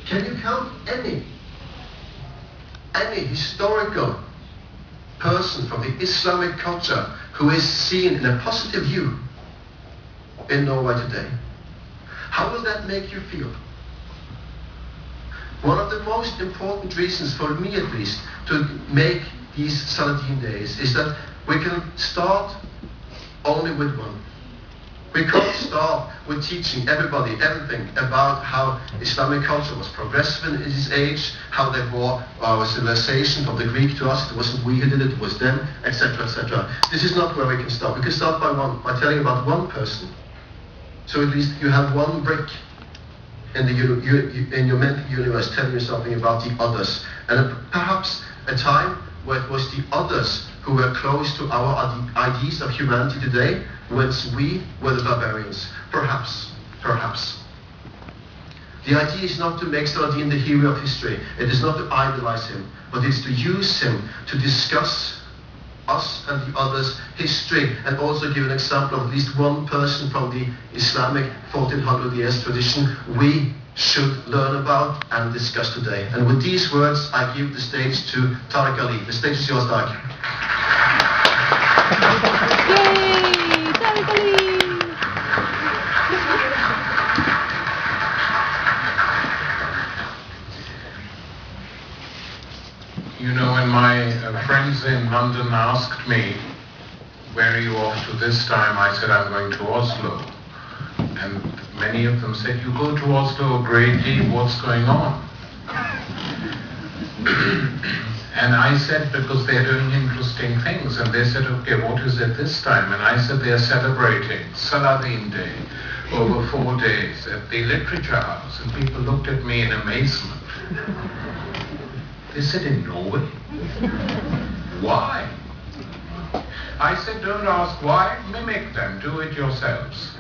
Can you count any historical person from the Islamic culture who is seen in a positive view in Norway today? How will that make you feel? One of the most important reasons, for me at least, to make these Saladin days is that we can start only with one. We can't start with teaching everybody everything about how Islamic culture was progressive in its age, how they brought our civilization from the Greek to us. It wasn't we who did it, it was them, etc., etc. This is not where we can start. We can start by telling about one person. So at least you have one brick in your mental universe telling you something about the others. And perhaps a time where it was the others who were close to our ideas of humanity today, whereas we were the barbarians. Perhaps. The idea is not to make Saladin the hero of history. It is not to idolize him, but it's to use him to discuss us and the others' history, and also give an example of at least one person from the Islamic 1400 years tradition we should learn about and discuss today. And with these words, I give the stage to Tariq Ali. The stage is yours, Tariq. Yay! Tariq Ali! You know, when my friends in London asked me, where are you off to this time? I said, I'm going to Oslo. And many of them said, you go to Oslo a great deal, what's going on? And I said, because they're doing interesting things. And they said, okay, what is it this time? And I said, they're celebrating Saladin Day over 4 days at the Litteraturhuset. And people looked at me in amazement. They said, in Norway? Why? I said, don't ask why, mimic them, do it yourselves.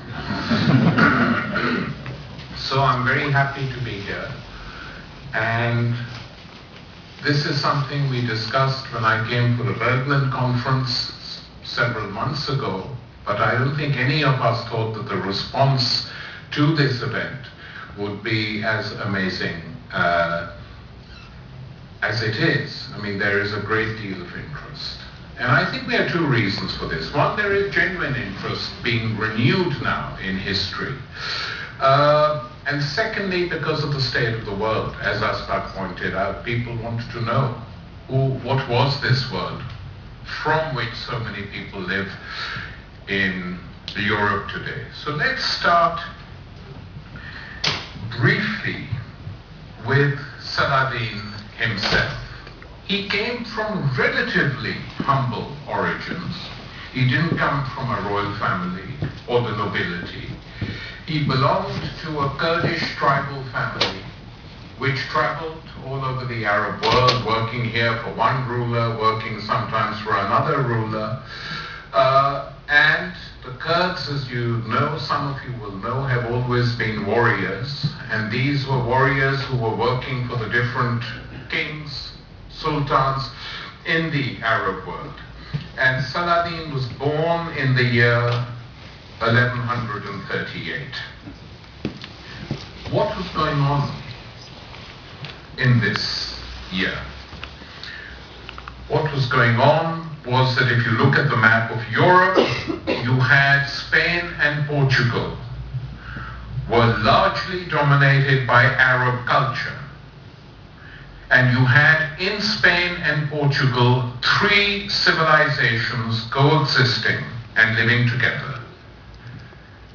So I'm very happy to be here. And this is something we discussed when I came for the Bergman conference several months ago, but I don't think any of us thought that the response to this event would be as amazing as it is. I mean, there is a great deal of interest. And I think there are two reasons for this. One, there is genuine interest being renewed now in history. And secondly, because of the state of the world, as Asbak pointed out, people wanted to know what was this world from which so many people live in Europe today. So let's start briefly with Saladin himself. He came from relatively humble origins. He didn't come from a royal family or the nobility. He belonged to a Kurdish tribal family which traveled all over the Arab world, working here for one ruler, working sometimes for another ruler. And the Kurds, as you know, some of you will know, have always been warriors. And these were warriors who were working for the different kings, sultans in the Arab world. And Saladin was born in the year 1138. What was going on in this year? What was going on was that if you look at the map of Europe, you had Spain and Portugal were largely dominated by Arab culture. And you had in Spain and Portugal 3 civilizations coexisting and living together.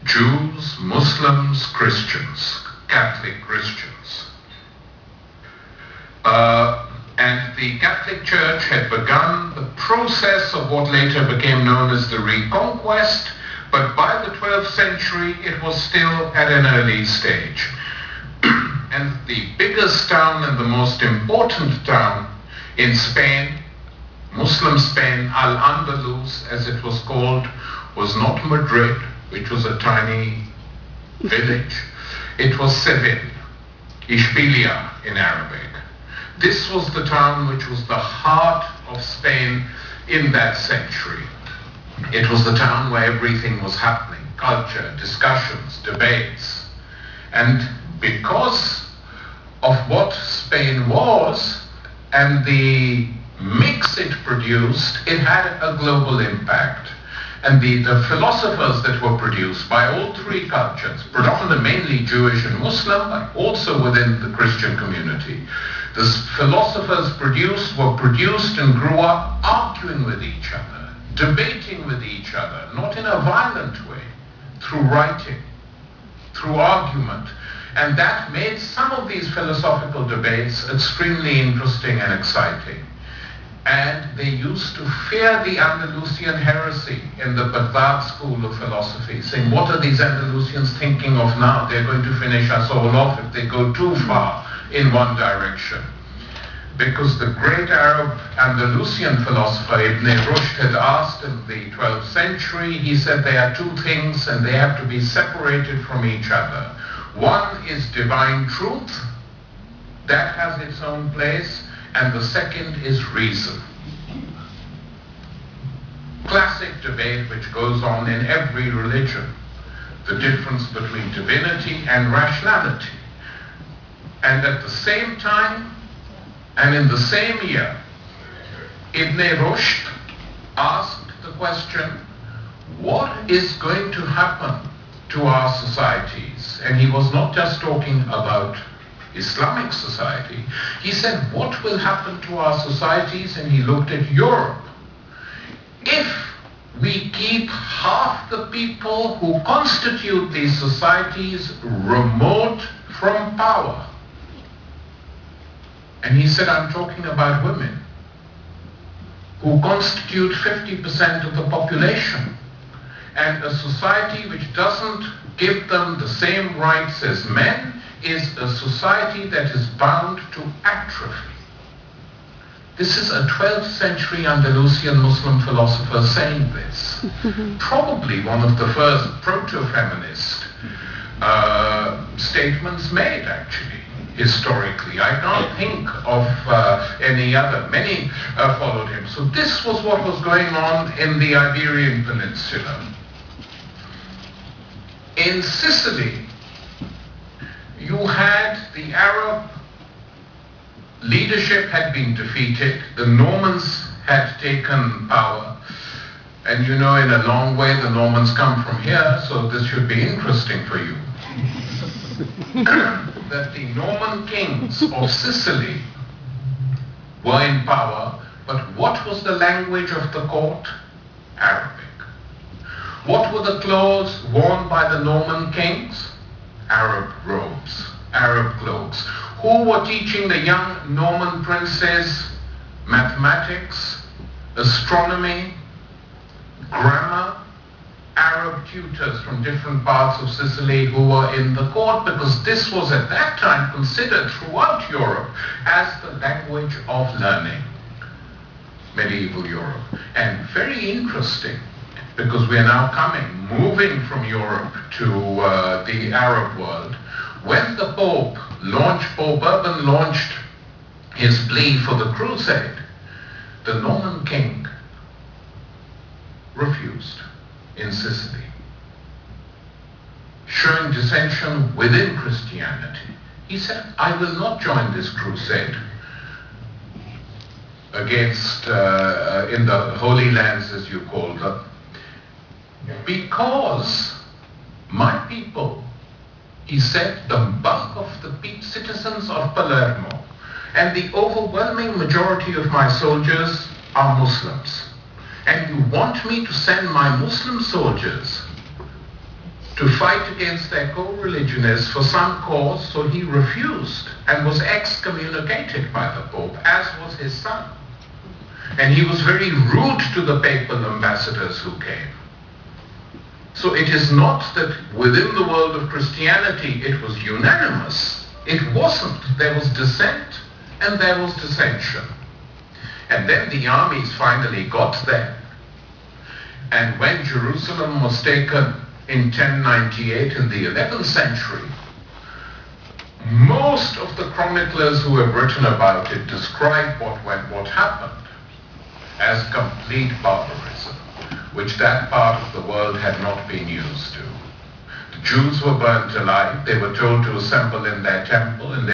Jews, Muslims, Christians, Catholic Christians. And the Catholic Church had begun the process of what later became known as the Reconquest, but by the 12th century it was still at an early stage. And the biggest town and the most important town in Spain, Muslim Spain, Al-Andalus as it was called, was not Madrid, which was a tiny village. It was Seville, Ishbilia in Arabic. This was the town which was the heart of Spain in that century. It was the town where everything was happening, culture, discussions, debates. And because of Spain was and the mix it produced, it had a global impact. And the philosophers that were produced by all three cultures, predominantly mainly Jewish and Muslim, but also within the Christian community, the philosophers were produced and grew up arguing with each other, debating with each other, not in a violent way, through writing, through argument. And that made some of these philosophical debates extremely interesting and exciting. And they used to fear the Andalusian heresy in the Baghdad school of philosophy, saying, what are these Andalusians thinking of now? They're going to finish us all off if they go too far in one direction. Because the great Arab Andalusian philosopher Ibn Rushd had asked in the 12th century, he said there are two things and they have to be separated from each other. One is divine truth, that has its own place, and the second is reason. Classic debate which goes on in every religion, the difference between divinity and rationality. And at the same time, and in the same year, Ibn Rushd asked the question, what is going to happen to our societies? And he was not just talking about Islamic society. He said, what will happen to our societies? And he looked at Europe. If we keep half the people who constitute these societies remote from power. And he said, I'm talking about women who constitute 50% of the population. And a society which doesn't give them the same rights as men is a society that is bound to atrophy. This is a 12th century Andalusian Muslim philosopher saying this. Probably one of the first proto-feminist statements made, actually, historically. I can't think of any other. Many followed him. So this was what was going on in the Iberian Peninsula. In Sicily, you had the Arab leadership had been defeated, the Normans had taken power, and you know, in a long way the Normans come from here, so this should be interesting for you. That the Norman kings of Sicily were in power, but what was the language of the court? Arabic. What were the clothes worn by the Norman kings? Arab robes, Arab cloaks. Who were teaching the young Norman princes mathematics, astronomy, grammar? Arab tutors from different parts of Sicily who were in the court, because this was at that time considered throughout Europe as the language of learning, medieval Europe. And very interesting, because we are now moving from Europe to the Arab world. When the Pope Urban launched his plea for the crusade, the Norman king refused in Sicily, showing dissension within Christianity. He said, I will not join this crusade against, in the Holy Lands, as you call them, because my people, he said, the bulk of the citizens of Palermo and the overwhelming majority of my soldiers are Muslims. And you want me to send my Muslim soldiers to fight against their co-religionists for some cause? So he refused and was excommunicated by the Pope, as was his son. And he was very rude to the papal ambassadors who came. So it is not that within the world of Christianity it was unanimous. It wasn't. There was dissent and there was dissension. And then the armies finally got there. And when Jerusalem was taken in 1098 in the 11th century, most of the chroniclers who have written about it describe what happened as complete barbarism, which that part of the world had not been used to. The Jews were burnt alive. They were told to assemble in their temple, and